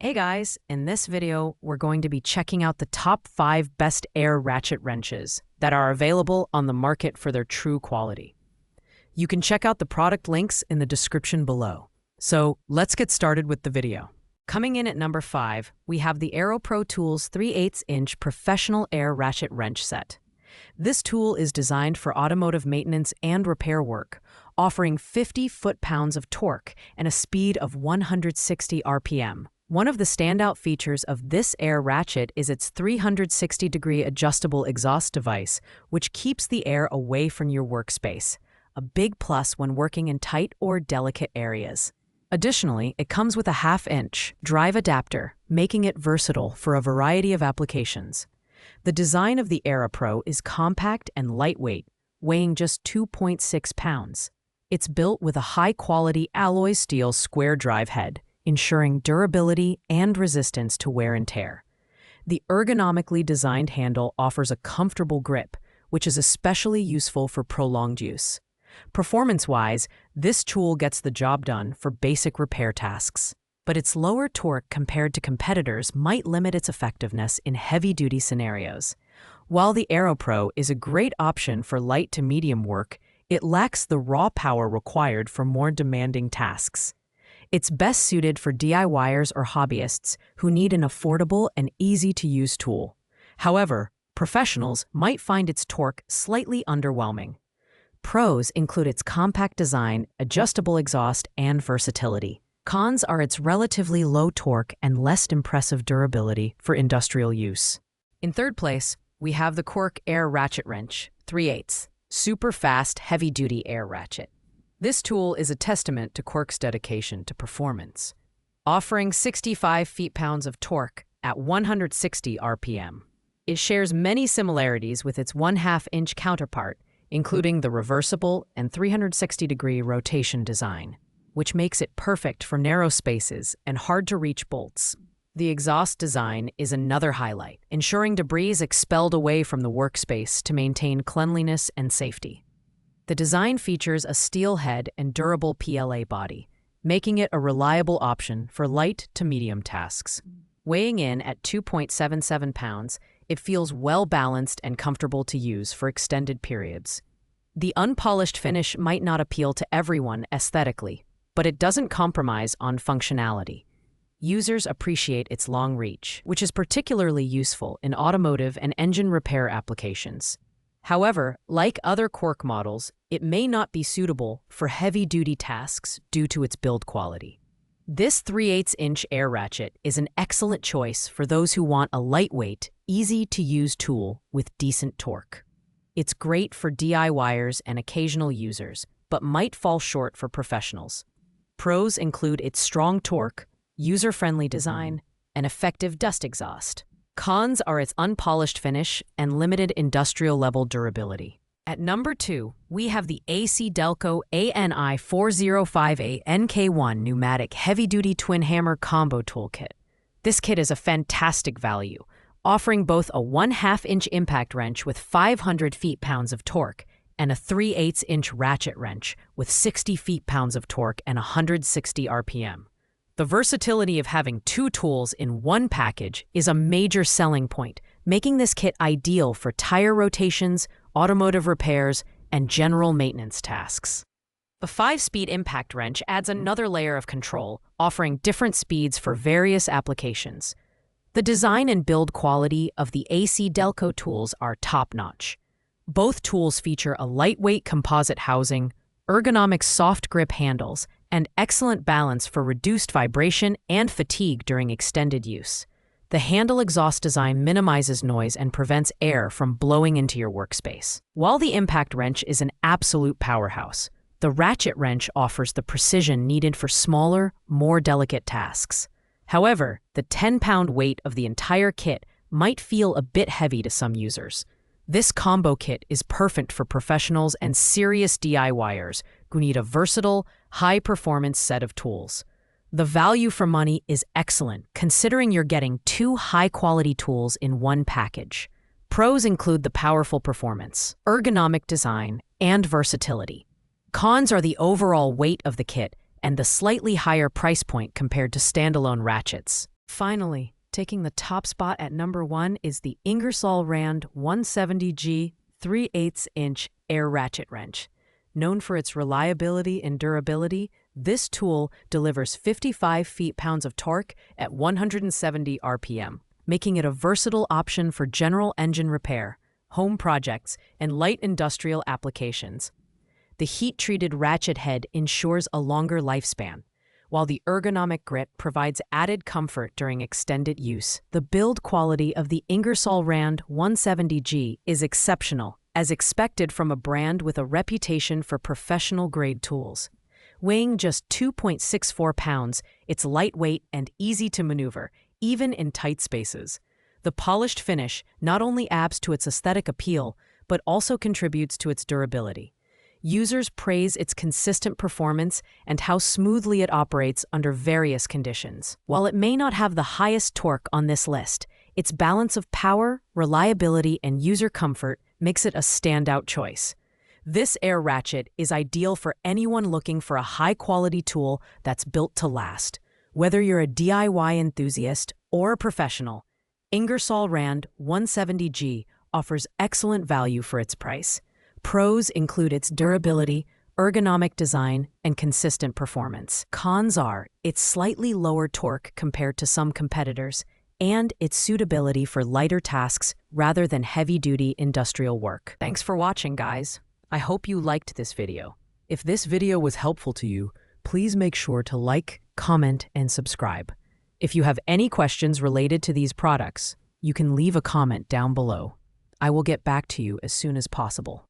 Hey guys, in this video, we're going to be checking out the top 5 best air ratchet wrenches that are available on the market for their true quality. You can check out the product links in the description below. So let's get started with the video. Coming in at number 5, we have the AeroPro Tools 3/8-inch Professional Air Ratchet Wrench Set. This tool is designed for automotive maintenance and repair work, offering 50 foot-pounds of torque and a speed of 160 RPM. One of the standout features of this air ratchet is its 360-degree adjustable exhaust device, which keeps the air away from your workspace, a big plus when working in tight or delicate areas. Additionally, it comes with a 1/2-inch drive adapter, making it versatile for a variety of applications. The design of the AeroPro is compact and lightweight, weighing just 2.6 pounds. It's built with a high-quality alloy steel square drive head, ensuring durability and resistance to wear and tear. The ergonomically designed handle offers a comfortable grip, which is especially useful for prolonged use. Performance-wise, this tool gets the job done for basic repair tasks, but its lower torque compared to competitors might limit its effectiveness in heavy-duty scenarios. While the AeroPro is a great option for light to medium work, it lacks the raw power required for more demanding tasks. It's best suited for DIYers or hobbyists who need an affordable and easy-to-use tool. However, professionals might find its torque slightly underwhelming. Pros include its compact design, adjustable exhaust, and versatility. Cons are its relatively low torque and less impressive durability for industrial use. In third place, we have the Cork Air Ratchet Wrench 3/8, super fast, heavy-duty air ratchet. This tool is a testament to Cork's dedication to performance, offering 65 feet-pounds of torque at 160 RPM. It shares many similarities with its 1/2-inch counterpart, including the reversible and 360-degree rotation design, which makes it perfect for narrow spaces and hard-to-reach bolts. The exhaust design is another highlight, ensuring debris is expelled away from the workspace to maintain cleanliness and safety. The design features a steel head and durable PLA body, making it a reliable option for light to medium tasks. Weighing in at 2.77 pounds, it feels well-balanced and comfortable to use for extended periods. The unpolished finish might not appeal to everyone aesthetically, but it doesn't compromise on functionality. Users appreciate its long reach, which is particularly useful in automotive and engine repair applications. However, like other Cork models, it may not be suitable for heavy-duty tasks due to its build quality. This 3/8-inch air ratchet is an excellent choice for those who want a lightweight, easy-to-use tool with decent torque. It's great for DIYers and occasional users, but might fall short for professionals. Pros include its strong torque, user-friendly design, and effective dust exhaust. Cons are its unpolished finish and limited industrial-level durability. At number 2, we have the AC Delco ANI 4058 NK1 Pneumatic Heavy-Duty Twin Hammer Combo Toolkit. This kit is a fantastic value, offering both a 1/2-inch impact wrench with 500 feet-pounds of torque and a 3/8-inch ratchet wrench with 60 feet-pounds of torque and 160 RPM. The versatility of having 2 tools in one package is a major selling point, making this kit ideal for tire rotations, automotive repairs, and general maintenance tasks. The 5-speed impact wrench adds another layer of control, offering different speeds for various applications. The design and build quality of the AC Delco tools are top-notch. Both tools feature a lightweight composite housing, ergonomic soft grip handles, and excellent balance for reduced vibration and fatigue during extended use. The handle exhaust design minimizes noise and prevents air from blowing into your workspace. While the impact wrench is an absolute powerhouse, the ratchet wrench offers the precision needed for smaller, more delicate tasks. However, the 10-pound weight of the entire kit might feel a bit heavy to some users. This combo kit is perfect for professionals and serious DIYers who need a versatile, high-performance set of tools. The value for money is excellent, considering you're getting 2 high-quality tools in one package. Pros include the powerful performance, ergonomic design, and versatility. Cons are the overall weight of the kit and the slightly higher price point compared to standalone ratchets. Finally, taking the top spot at number 1 is the Ingersoll Rand 170G 3/8-inch air ratchet wrench. Known for its reliability and durability, this tool delivers 55 feet-pounds of torque at 170 RPM, making it a versatile option for general engine repair, home projects, and light industrial applications. The heat-treated ratchet head ensures a longer lifespan, while the ergonomic grip provides added comfort during extended use. The build quality of the Ingersoll Rand 170G is exceptional, as expected from a brand with a reputation for professional-grade tools. Weighing just 2.64 pounds, it's lightweight and easy to maneuver, even in tight spaces. The polished finish not only adds to its aesthetic appeal, but also contributes to its durability. Users praise its consistent performance and how smoothly it operates under various conditions. While it may not have the highest torque on this list, its balance of power, reliability, and user comfort makes it a standout choice. This air ratchet is ideal for anyone looking for a high-quality tool that's built to last. Whether you're a DIY enthusiast or a professional, Ingersoll Rand 170G offers excellent value for its price. Pros include its durability, ergonomic design, and consistent performance. Cons are its slightly lower torque compared to some competitors and its suitability for lighter tasks rather than heavy-duty industrial work. Thanks for watching, guys. I hope you liked this video. If this video was helpful to you, please make sure to like, comment, and subscribe. If you have any questions related to these products, you can leave a comment down below. I will get back to you as soon as possible.